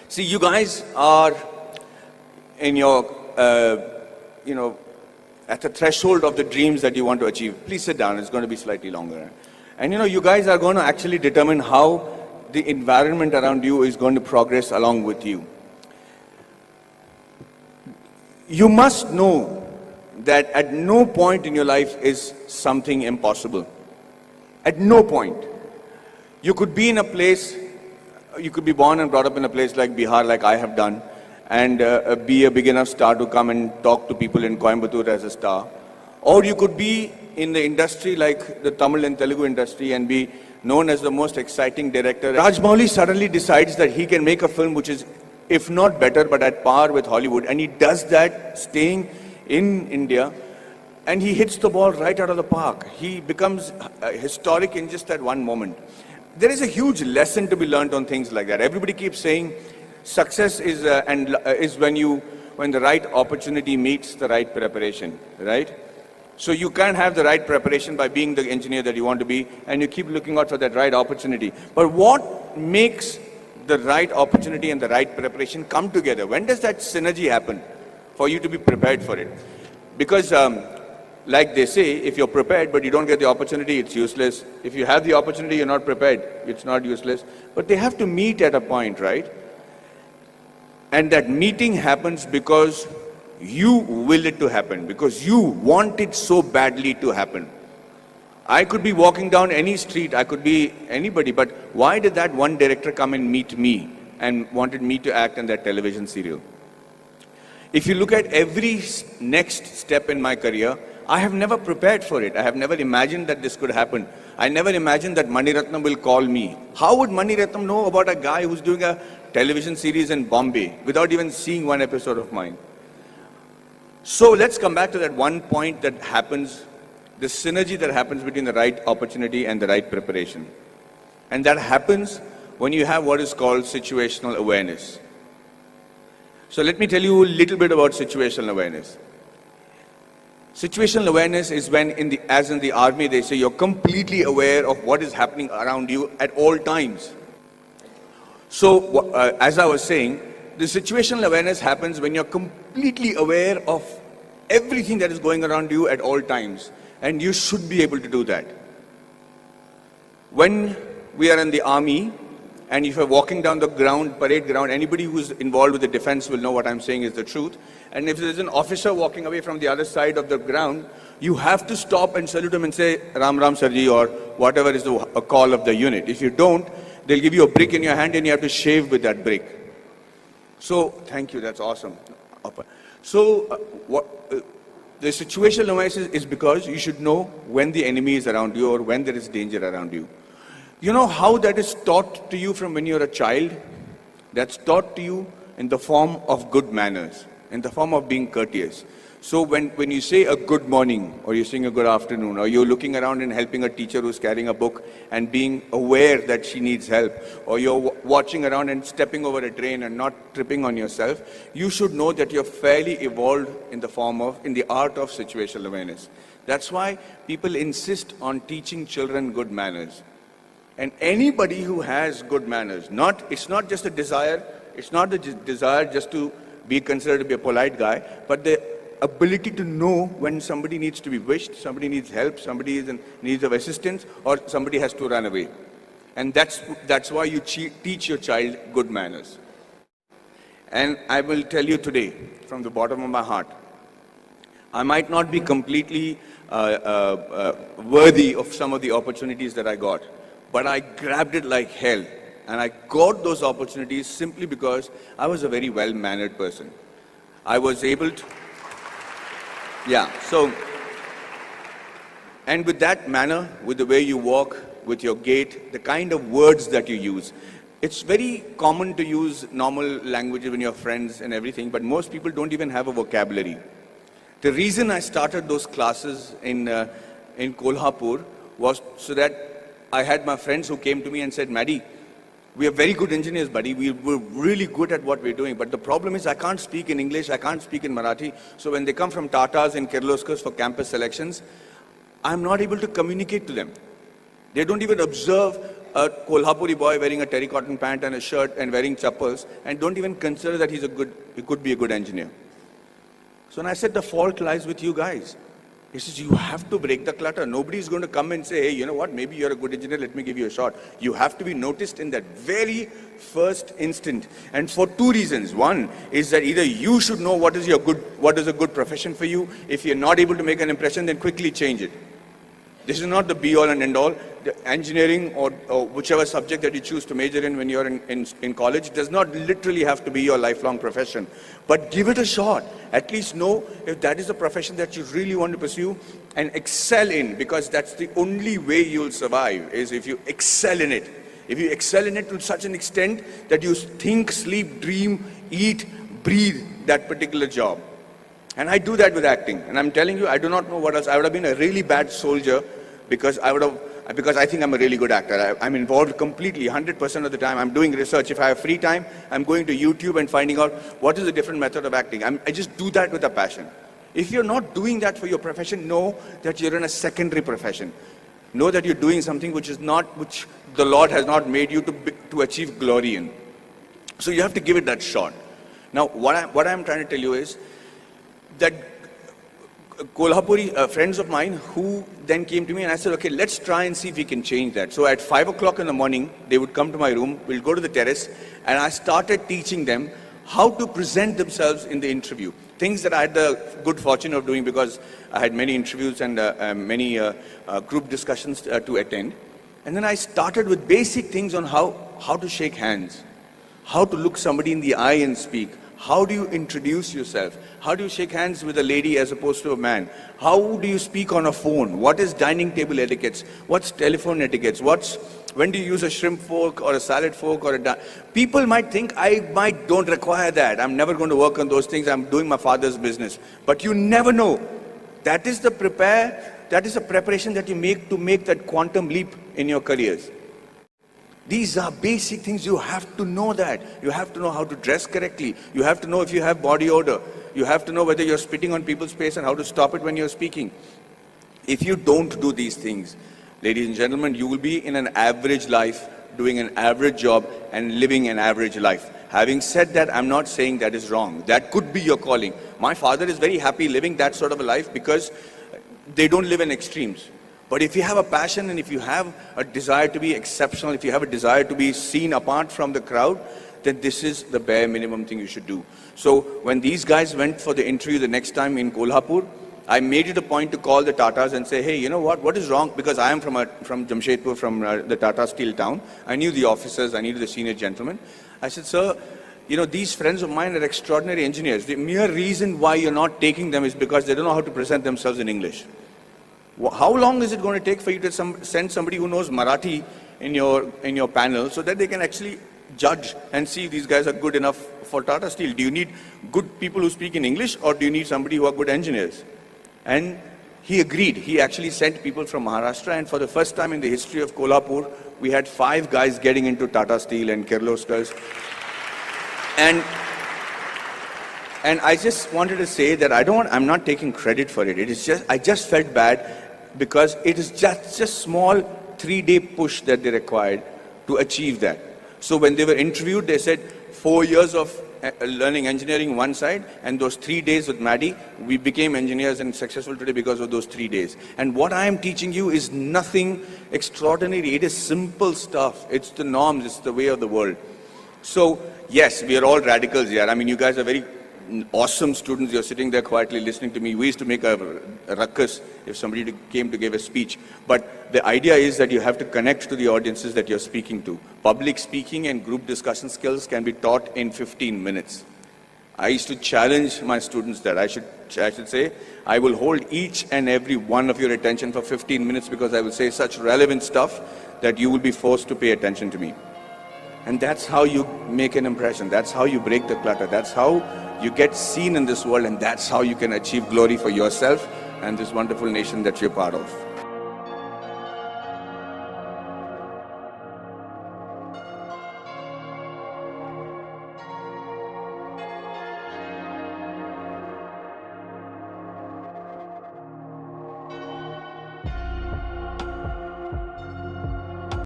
See, you guys are in your, at the threshold of the dreams that you want to achieve. Please sit down, it's going to be slightly longer. And you guys are going to actually determine how the environment around you is going to progress along with you. You must know that at no point in your life is something impossible. At no point. You could be in a place, you could be born and brought up in a place like Bihar, like I have done, and be a big enough star to come and talk to people in Coimbatore as a star. Or you could be in the industry like the Tamil and Telugu industry and be known as the most exciting director. Rajamouli suddenly decides that he can make a film which is, if not better, but at par with Hollywood. And he does that staying in India, and he hits the ball right out of the park. He becomes historic in just that one moment. There is a huge lesson to be learned on things like that. Everybody keeps saying success is when the right opportunity meets the right preparation, right? So you can't have the right preparation by being the engineer that you want to be, and you keep looking out for that right opportunity. But what makes the right opportunity and the right preparation come together? When does that synergy happen for you to be prepared for it? Because like they say, if you're prepared but you don't get the opportunity, it's useless. If you have the opportunity, you're not prepared, it's not useless. But they have to meet at a point, right? And that meeting happens because you will it to happen, because you want it so badly to happen. I could be walking down any street, I could be anybody, but why did that one director come and meet me and wanted me to act in that television serial? If you look at every next step in my career, I have never prepared for it. I have never imagined that this could happen. I never imagined that Mani Ratnam will call me. How would Mani Ratnam know about a guy who's doing a television series in Bombay without even seeing one episode of mine? So let's come back to that one point that happens, the synergy that happens between the right opportunity and the right preparation. And that happens when you have what is called situational awareness. So let me tell you a little bit about situational awareness. Situational awareness is when, as in the army, they say you're completely aware of what is happening around you at all times. So, as I was saying, the situational awareness happens when you're completely aware of everything that is going around you at all times. And you should be able to do that. When we are in the army, and if you're walking down the ground, parade ground, anybody who's involved with the defense will know what I'm saying is the truth. And if there's an officer walking away from the other side of the ground, you have to stop and salute him and say, Ram Ram Sarji, or whatever is the call of the unit. If you don't, they'll give you a brick in your hand and you have to shave with that brick. So, thank you, that's awesome. So, the situational awareness is because you should know when the enemy is around you or when there is danger around you. You know how that is taught to you from when you're a child? That's taught to you in the form of good manners, in the form of being courteous. So when you say a good morning, or you're saying a good afternoon, or you're looking around and helping a teacher who's carrying a book and being aware that she needs help, or you're watching around and stepping over a drain and not tripping on yourself, you should know that you're fairly evolved in the art of situational awareness. That's why people insist on teaching children good manners. And anybody who has good manners, it's not just a desire, it's not the desire just to be considered to be a polite guy, but the ability to know when somebody needs to be wished, somebody needs help, somebody is in need of assistance, or somebody has to run away. And that's why you teach your child good manners. And I will tell you today, from the bottom of my heart, I might not be completely worthy of some of the opportunities that I got, but I grabbed it like hell. And I got those opportunities simply because I was a very well-mannered person. I was able to, and with that manner, with the way you walk, with your gait, the kind of words that you use. It's very common to use normal language when you're friends and everything, but most people don't even have a vocabulary. The reason I started those classes in Kolhapur was so that I had my friends who came to me and said, Maddie, we are very good engineers, buddy. We're really good at what we're doing. But the problem is I can't speak in English, I can't speak in Marathi. So when they come from Tatas and Kirloskars for campus selections, I'm not able to communicate to them. They don't even observe a Kolhapuri boy wearing a terracotta pant and a shirt and wearing chappals and don't even consider that he could be a good engineer. So when I said the fault lies with you guys. He says, you have to break the clutter. Nobody's going to come and say, hey, you know what, maybe you're a good engineer, let me give you a shot. You have to be noticed in that very first instant. And for two reasons. One is that either you should know what is a good profession for you. If you're not able to make an impression, then quickly change it. This is not the be-all and end-all. The engineering or whichever subject that you choose to major in when you're in college does not literally have to be your lifelong profession. But give it a shot. At least know if that is a profession that you really want to pursue and excel in, because that's the only way you'll survive, is if you excel in it. If you excel in it to such an extent that you think, sleep, dream, eat, breathe that particular job. And I do that with acting. And I'm telling you, I do not know what else. I would have been a really bad soldier because I think I'm a really good actor. I'm involved completely, 100% of the time. I'm doing research. If I have free time, I'm going to YouTube and finding out what is a different method of acting. I just do that with a passion. If you're not doing that for your profession, know that you're in a secondary profession. Know that you're doing something which the Lord has not made you to achieve glory in. So you have to give it that shot. Now, what I'm trying to tell you is that Kolhapuri friends of mine who then came to me and I said, okay, let's try and see if we can change that. So at 5 o'clock in the morning, they would come to my room, we'll go to the terrace, and I started teaching them how to present themselves in the interview. Things that I had the good fortune of doing because I had many interviews and many group discussions to attend. And then I started with basic things on how to shake hands, how to look somebody in the eye and speak. How do you introduce yourself? How do you shake hands with a lady as opposed to a man? How do you speak on a phone? What is dining table etiquettes? What's telephone etiquettes? When do you use a shrimp fork or a salad fork or people might think I don't require that. I'm never going to work on those things. I'm doing my father's business. But you never know. That is the preparation that you make to make that quantum leap in your careers. These are basic things. You have to know that. You have to know how to dress correctly. You have to know if you have body odor. You have to know whether you're spitting on people's face and how to stop it when you're speaking. If you don't do these things, ladies and gentlemen, you will be in an average life, doing an average job and living an average life. Having said that, I'm not saying that is wrong. That could be your calling. My father is very happy living that sort of a life because they don't live in extremes. But if you have a passion and if you have a desire to be exceptional, if you have a desire to be seen apart from the crowd, then this is the bare minimum thing you should do. So when these guys went for the interview the next time in Kolhapur, I made it a point to call the Tatas and say, hey, you know what is wrong? Because I am from Jamshedpur, from the Tata Steel town. I knew the officers, I knew the senior gentlemen. I said, sir, these friends of mine are extraordinary engineers. The mere reason why you're not taking them is because they don't know how to present themselves in English. How long is it going to take for you to send somebody who knows Marathi in your panel so that they can actually judge and see if these guys are good enough for Tata Steel? Do you need good people who speak in English or do you need somebody who are good engineers? And he agreed. He actually sent people from Maharashtra, and for the first time in the history of Kolhapur, we had 5 guys getting into Tata Steel and Kirloskars. And I just wanted to say that I'm not taking credit for it. I just felt bad because it is just a small 3-day push that they required to achieve that. So when they were interviewed, they said 4 years of learning engineering one side, and those 3 days with Maddie, we became engineers and successful today because of those 3 days. And what I am teaching you is nothing extraordinary. It is simple stuff. It's the norms. It's the way of the world. So yes, we are all radicals here. I mean, you guys are very awesome students. You're sitting there quietly listening to me. We used to make a ruckus if somebody came to give a speech. But the idea is that you have to connect to the audiences that you're speaking to. Public speaking and group discussion skills can be taught in 15 minutes. I used to challenge my students that I should say, I will hold each and every one of your attention for 15 minutes because I will say such relevant stuff that you will be forced to pay attention to me. And that's how you make an impression. That's how you break the clutter. That's how you get seen in this world, and that's how you can achieve glory for yourself and this wonderful nation that you're part of.